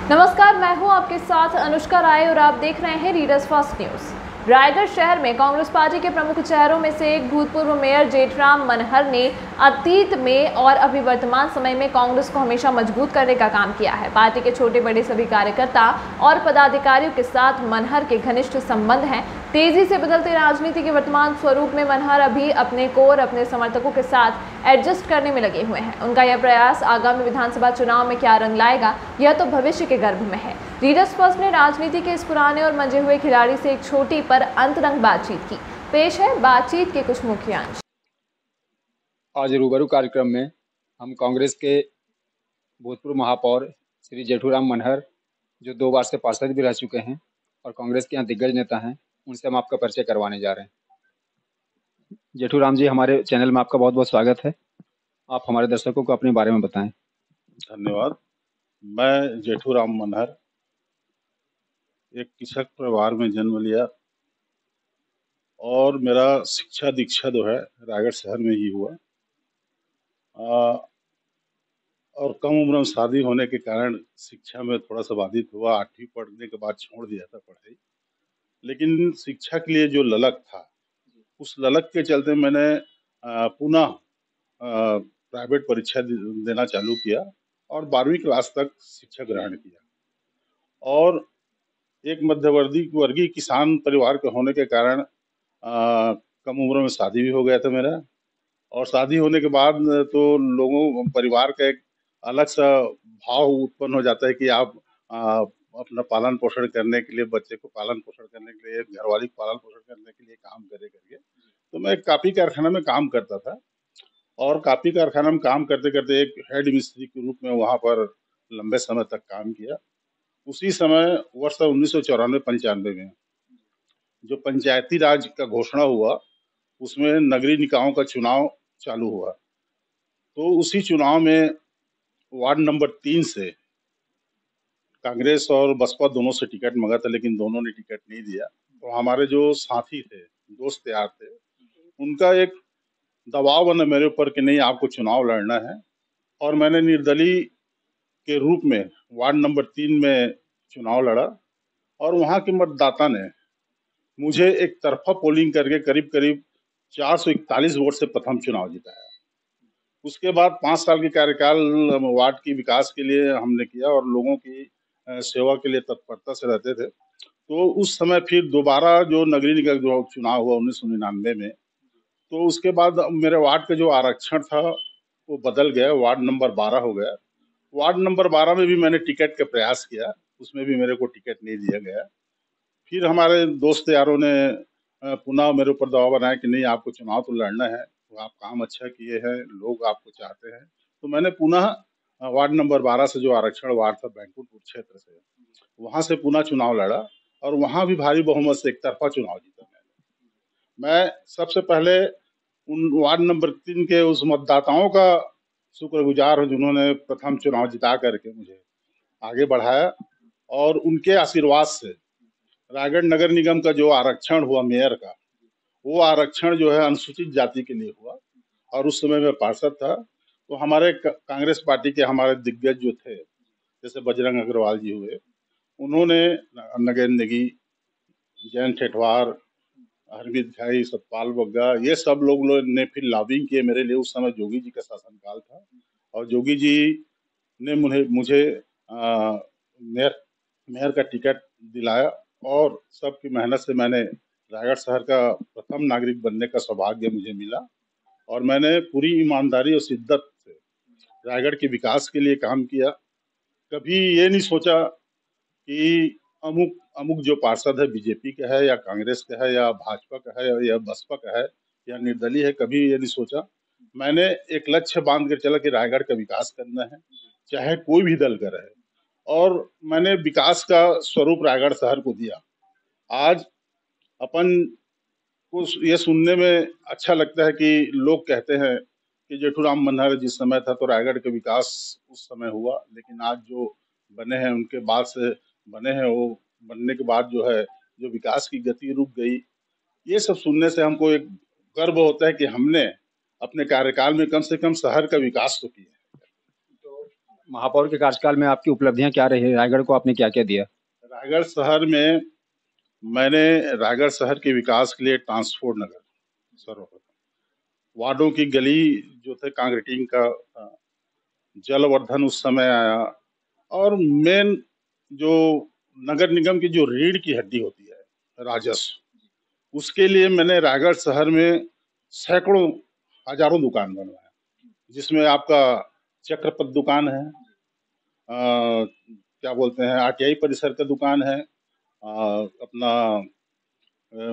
नमस्कार, मैं हूं आपके साथ अनुष्का राय और आप देख रहे हैं रीडर्स फर्स्ट न्यूज। रायगढ़ शहर में कांग्रेस पार्टी के प्रमुख चेहरों में से एक भूतपूर्व मेयर जेठराम मनहर ने अतीत में और अभी वर्तमान समय में कांग्रेस को हमेशा मजबूत करने का काम किया है। पार्टी के छोटे बड़े सभी कार्यकर्ता और पदाधिकारियों के साथ मनहर के घनिष्ठ संबंध हैं। तेजी से बदलते राजनीति के वर्तमान स्वरूप में मनहर अभी अपने को और अपने समर्थकों के साथ एडजस्ट करने में लगे हुए हैं। उनका यह प्रयास आगामी विधानसभा चुनाव में क्या रंग लाएगा, यह तो भविष्य के गर्भ में है। रीडर्स फर्स्ट ने राजनीति के इस पुराने और मंजे हुए खिलाड़ी से एक छोटी पर अंतरंग बातचीत की। पेश है बातचीत के कुछ मुख्य अंश। आज रूबरू कार्यक्रम में हम कांग्रेस के भूतपूर्व महापौर श्री जेठूराम मनहर, जो 2 बार से पार्षद भी रह चुके हैं और कांग्रेस के यहाँ दिग्गज नेता हैं, उनसे हम आपका परिचय करवाने जा रहे हैं। जेठूराम जी, हमारे चैनल में आपका बहुत बहुत स्वागत है। आप हमारे दर्शकों को अपने बारे में बताएं। धन्यवाद। मैं जेठूराम मनहर एक कृषक परिवार में जन्म लिया और मेरा शिक्षा दीक्षा जो है रायगढ़ शहर में ही हुआ। और कम उम्र में शादी होने के कारण शिक्षा में थोड़ा सा बाधित हुआ। 8वीं पढ़ने के बाद छोड़ दिया था पढ़ाई, लेकिन शिक्षा के लिए जो ललक था, उस ललक के चलते मैंने पुनः प्राइवेट परीक्षा देना चालू किया और 12वीं क्लास तक शिक्षा ग्रहण किया। और एक मध्यवर्गीय वर्गीय किसान परिवार के होने के कारण कम उम्र में शादी भी हो गया था मेरा। और शादी होने के बाद तो लोगों परिवार का एक अलग सा भाव उत्पन्न हो जाता है कि आप अपना पालन पोषण करने के लिए, बच्चे को पालन पोषण करने के लिए, घरवाली को पालन पोषण करने के लिए काम करके। तो मैं कापी कारखाना में काम करता था और कापी कारखाना में काम करते करते एक हेड मिस्त्री के रूप में वहाँ पर लंबे समय तक काम किया। उसी समय वर्ष 1994-95 में जो पंचायती राज का घोषणा हुआ, उसमें नगरीय निकायों का चुनाव चालू हुआ। तो उसी चुनाव में वार्ड नंबर 3 से कांग्रेस और बसपा दोनों से टिकट मांगा था, लेकिन दोनों ने टिकट नहीं दिया। तो हमारे जो साथी थे, दोस्त यार थे, उनका एक दबाव बना मेरे ऊपर कि नहीं, आपको चुनाव लड़ना है। और मैंने निर्दलीय के रूप में वार्ड नंबर 3 में चुनाव लड़ा और वहाँ के मतदाता ने मुझे एक तरफा पोलिंग करके करीब करीब 441 वोट से प्रथम चुनाव जिताया। उसके बाद 5 साल के कार्यकाल वार्ड की विकास के लिए हमने किया और लोगों की सेवा के लिए तत्परता से रहते थे। तो उस समय फिर दोबारा जो नगरीय निकाय जो चुनाव हुआ 1999 में, तो उसके बाद मेरे वार्ड का जो आरक्षण था वो बदल गया, वार्ड नंबर 12 हो गया। वार्ड नंबर 12 में भी मैंने टिकट का प्रयास किया, उसमें भी मेरे को टिकट नहीं दिया गया। फिर हमारे दोस्त यारों ने पुनः मेरे ऊपर दबाव बनाया कि नहीं, आपको चुनाव तो लड़ना है, तो आप काम अच्छा किए हैं, लोग आपको चाहते हैं। तो मैंने पुनः वार्ड नंबर 12 से, जो आरक्षण वार्ड था बैंकुटपुर क्षेत्र से, वहाँ से पुनः चुनाव लड़ा और वहाँ भी भारी बहुमत से एक तरफा चुनाव जीता मैं सबसे पहले उन वार्ड नंबर 3 के उस मतदाताओं का शुक्रगुजार हूँ जिन्होंने प्रथम चुनाव जिता करके मुझे आगे बढ़ाया। और उनके आशीर्वाद से रायगढ़ नगर निगम का जो आरक्षण हुआ मेयर का, वो आरक्षण जो है अनुसूचित जाति के लिए हुआ। और उस समय मैं पार्षद था। तो हमारे कांग्रेस पार्टी के हमारे दिग्गज जो थे, जैसे बजरंग अग्रवाल जी हुए, उन्होंने नगेंद्र नेगी, जैन ठेठवार, हरमीत भाई, सतपाल बग्गा, ये सब लोग ने फिर लॉबिंग किए मेरे लिए। उस समय जोगी जी का शासनकाल था और जोगी जी ने मुझे मेयर का टिकट दिलाया और सबकी मेहनत से मैंने रायगढ़ शहर का प्रथम नागरिक बनने का सौभाग्य मुझे मिला। और मैंने पूरी ईमानदारी और शिद्दत से रायगढ़ के विकास के लिए काम किया। कभी ये नहीं सोचा कि अमुक जो पार्षद है बीजेपी का है या कांग्रेस का है या भाजपा का है या बसपा का है या निर्दलीय है, कभी ये नहीं सोचा। मैंने एक लक्ष्य बांध कर चला कि रायगढ़ का विकास करना है, चाहे कोई भी दल का रहे। और मैंने विकास का स्वरूप रायगढ़ शहर को दिया। आज अपन को ये सुनने में अच्छा लगता है कि लोग कहते हैं कि जेठूराम मनहर जिस समय था तो रायगढ़ का विकास उस समय हुआ, लेकिन आज जो बने हैं उनके बाद से बने हैं, वो बनने के बाद जो है जो विकास की गति रुक गई। ये सब सुनने से हमको एक गर्व होता है कि हमने अपने कार्यकाल में कम से कम शहर का विकास तो किया। तो महापौर के कार्यकाल में आपकी उपलब्धियां क्या रही? रायगढ़ को आपने क्या क्या दिया? रायगढ़ शहर में मैंने रायगढ़ शहर के विकास के लिए ट्रांसपोर्ट नगर सर्वप्रथम, वार्डों की गली जो थे कांक्रीटिंग का जलवर्धन उस समय आया, और मेन जो नगर निगम की जो रीढ़ की हड्डी होती है राजस्व, उसके लिए मैंने रायगढ़ शहर में सैकड़ों हजारों दुकान बनवाया, जिसमें आपका चक्रपथ दुकान है, क्या बोलते हैं आरटीआई परिसर का दुकान है, अपना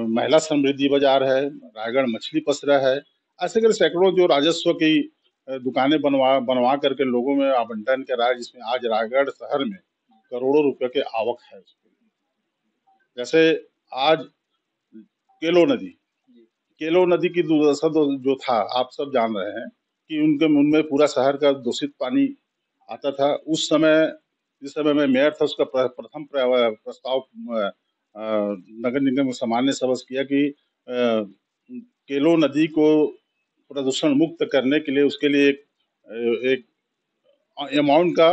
महिला समृद्धि बाजार है, रायगढ़ मछली पसरा है। ऐसे कर सैकड़ों जो राजस्व की दुकानें बनवा बनवा करके लोगों में आवंटन करा, जिसमें आज रायगढ़ शहर में करोड़ों रुपए के आवक है। जैसे आज केलो नदी, केलो नदी की दुर्दशा जो था आप सब जान रहे हैं कि उनमें पूरा शहर का दूषित पानी आता था। उस समय जिस समय मैं मेयर था, उसका प्रथम प्रस्ताव नगर निगम सामान्य सभा से किया कि केलो नदी को प्रदूषण मुक्त करने के लिए उसके लिए एक अमाउंट का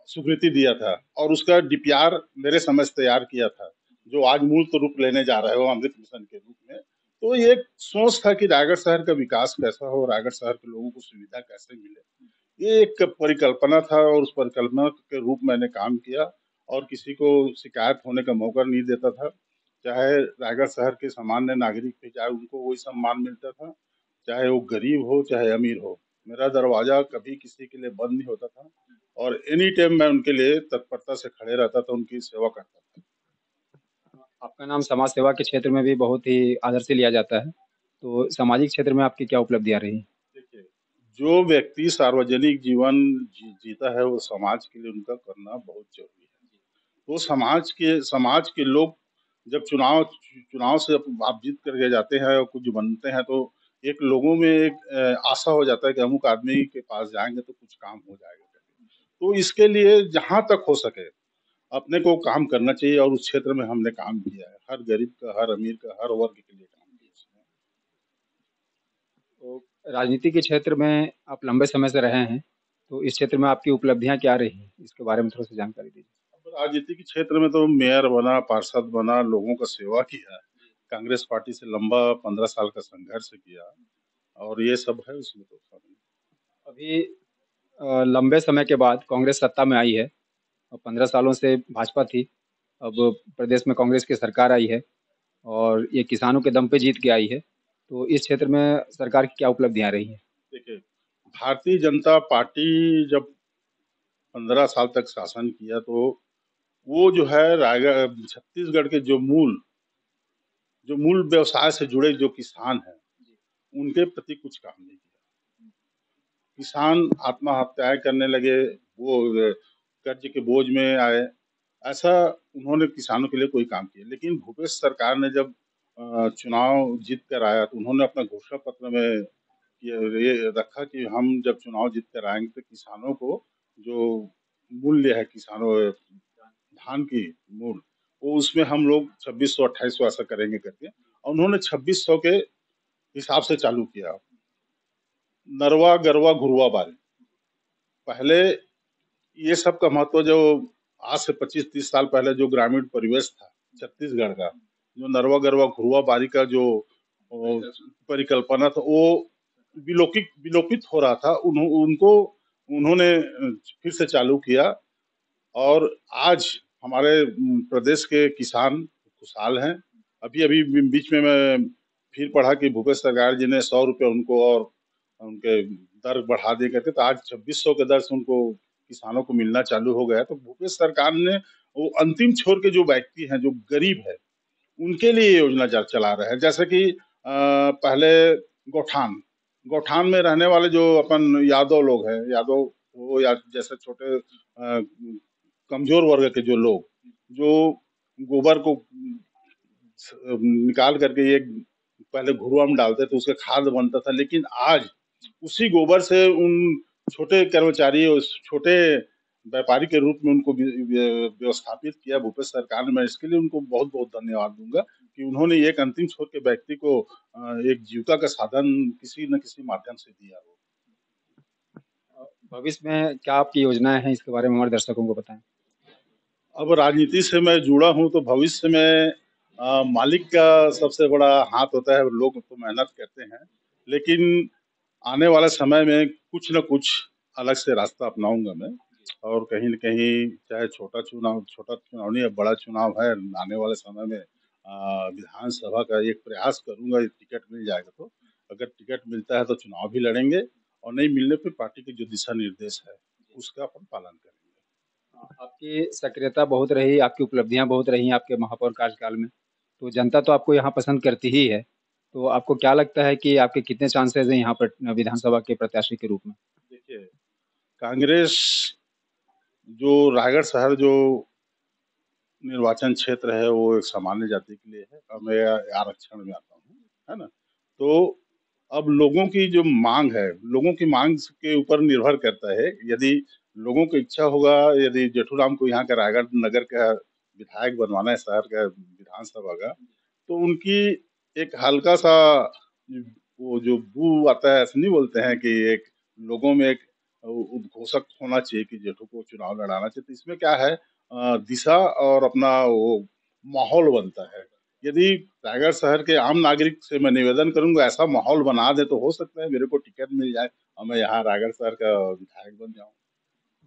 स्वीकृति दिया था, और उसका डीपीआर मेरे समय से तैयार किया था, जो आज मूर्त रूप लेने जा रहा है वो अमृत मिशन के रूप में। तो ये एक सोच था कि रायगढ़ शहर का विकास कैसा हो, रायगढ़ शहर के लोगों को सुविधा कैसे मिले, ये एक परिकल्पना था, और उस परिकल्पना के रूप मैंने काम किया, और किसी को शिकायत होने का मौका नहीं देता था। चाहे रायगढ़ शहर के सामान्य नागरिक थे, चाहे उनको वही सम्मान मिलता था, चाहे वो गरीब हो चाहे अमीर हो, मेरा दरवाजा कभी किसी के लिए बंद नहीं होता था, और एनी टाइम मैं उनके लिए तत्परता से खड़े रहता था, उनकी सेवा करता था। आपका नाम समाज सेवा के क्षेत्र में भी बहुत ही आदर से लिया जाता है, तो सामाजिक क्षेत्र में आपकी क्या उपलब्धियां रही? देखिए, जो व्यक्ति सार्वजनिक जीवन जीता है वो समाज के लिए उनका करना बहुत जरूरी है। तो समाज के लोग जब चुनाव से आप जीत करके जाते हैं और कुछ बनते हैं, तो एक लोगों में एक आशा हो जाता है कि अमुक आदमी के पास जाएंगे तो कुछ काम हो जाएगा। तो इसके लिए जहां तक हो सके अपने को काम करना चाहिए, और उस क्षेत्र में हमने काम किया है, हर गरीब का, हर अमीर का, हर वर्ग के लिए काम किया है। तो राजनीति के क्षेत्र में आप लंबे समय से रहे हैं, तो इस क्षेत्र में आपकी उपलब्धियां क्या रही? इसके बारे में थोड़ा सा जानकारी दीजिए। राजनीति के क्षेत्र में तो मेयर बना, पार्षद बना, लोगों का सेवा किया, कांग्रेस पार्टी से लंबा 15 साल का संघर्ष किया, और ये सब है उसमें तो शामिल। अभी लंबे समय के बाद कांग्रेस सत्ता में आई है, और 15 सालों से भाजपा थी, अब प्रदेश में कांग्रेस की सरकार आई है, और ये किसानों के दम पे जीत के आई है, तो इस क्षेत्र में सरकार की क्या उपलब्धियां रही हैं? देखिए, भारतीय जनता पार्टी जब 15 साल तक शासन किया, तो वो जो है रायगढ़ छत्तीसगढ़ के जो मूल व्यवसाय से जुड़े जो किसान हैं, उनके प्रति कुछ काम नहीं किया। किसान आत्महत्याएं करने लगे, वो कर्ज के बोझ में आए, ऐसा उन्होंने किसानों के लिए कोई काम किया। लेकिन भूपेश सरकार ने जब चुनाव जीत कर आया, तो उन्होंने अपना घोषणा पत्र में ये रखा कि हम जब चुनाव जीत कर आएंगे तो किसानों को जो मूल्य है, किसानों धान की मूल, वो उसमें हम लोग 2600-2800 ऐसा करेंगे करके, और उन्होंने 2600 के हिसाब से चालू किया। नरवा गरवा घुरवा बारी, पहले ये सब का महत्व जो आज से 25-30 साल पहले जो ग्रामीण परिवेश था छत्तीसगढ़ का, जो नरवा गरवा घुरवा बारी का जो परिकल्पना था, वो विलोपित हो रहा था, उनको उन्होंने फिर से चालू किया, और आज हमारे प्रदेश के किसान खुशहाल हैं। अभी अभी बीच में मैं फिर पढ़ा कि भूपेश सरकार जी ने 100 रुपये उनको और उनके दर बढ़ा दे करके, तो आज 2600 के दर से उनको किसानों को मिलना चालू हो गया। तो भूपेश सरकार ने वो अंतिम छोर के जो व्यक्ति हैं, जो गरीब है, उनके लिए योजना चला रहे हैं। जैसे कि पहले गौठान में रहने वाले जो अपन यादव लोग हैं, यादव वो या जैसे छोटे कमजोर वर्ग के जो लोग, जो गोबर को निकाल करके ये पहले घुरुआ में डालते थे, उसका खाद बनता था, लेकिन आज उसी गोबर से उन छोटे कर्मचारी, छोटे व्यापारी के रूप में उनको व्यवस्थापित किया भूपेश सरकार ने। मैं इसके लिए उनको बहुत बहुत धन्यवाद दूंगा कि उन्होंने एक अंतिम छोर के व्यक्ति को एक जीविका का साधन किसी न किसी माध्यम से दिया हो। भविष्य में क्या आपकी योजनाएं हैं, इसके बारे में हमारे दर्शकों को बताएं। अब राजनीति से मैं जुड़ा हूँ तो भविष्य में मालिक का सबसे बड़ा हाथ होता है। लोग तो मेहनत करते हैं, लेकिन आने वाले समय में कुछ न कुछ अलग से रास्ता अपनाऊंगा मैं। और कहीं न कहीं चाहे छोटा चुनाव नहीं, अब बड़ा चुनाव है आने वाले समय में, विधानसभा का एक प्रयास करूंगा। टिकट मिल जाएगा तो, अगर टिकट मिलता है तो चुनाव भी लड़ेंगे, और नहीं मिलने पे पार्टी के जो दिशा निर्देश है उसका अपन पालन करेंगे। आपकी सक्रियता बहुत रही, आपकी उपलब्धियां बहुत रही आपके महापौर कार्यकाल में, तो जनता तो आपको यहाँ पसंद करती ही है। तो आपको क्या लगता है कि आपके कितने चांसेस हैं यहाँ पर विधानसभा के प्रत्याशी के रूप में? देखिए, कांग्रेस जो रायगढ़ शहर जो निर्वाचन क्षेत्र है वो एक सामान्य जाति के लिए है, और मैं आरक्षण में आता हूँ, है ना? तो अब लोगों की जो मांग है, लोगों की मांग के ऊपर निर्भर करता है। यदि लोगों की इच्छा होगा, यदि जेठूराम को यहाँ का रायगढ़ नगर का विधायक बनवाना है, शहर का विधानसभा का, तो उनकी एक हल्का सा वो जो बू आता है, ऐसे नहीं बोलते हैं कि एक लोगों में एक उद्घोषक होना चाहिए कि जेठू को चुनाव लड़ाना चाहिए। तो इसमें क्या है, दिशा और अपना वो माहौल बनता है। यदि रायगढ़ शहर के आम नागरिक से मैं निवेदन करूंगा, ऐसा माहौल बना दे तो हो सकता है मेरे को टिकट मिल जाए और मैं यहाँ रायगढ़ शहर का विधायक बन जाऊँ।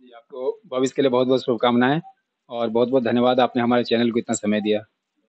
जी, आपको भविष्य के लिए बहुत बहुत शुभकामनाएं और बहुत बहुत धन्यवाद, आपने हमारे चैनल को इतना समय दिया।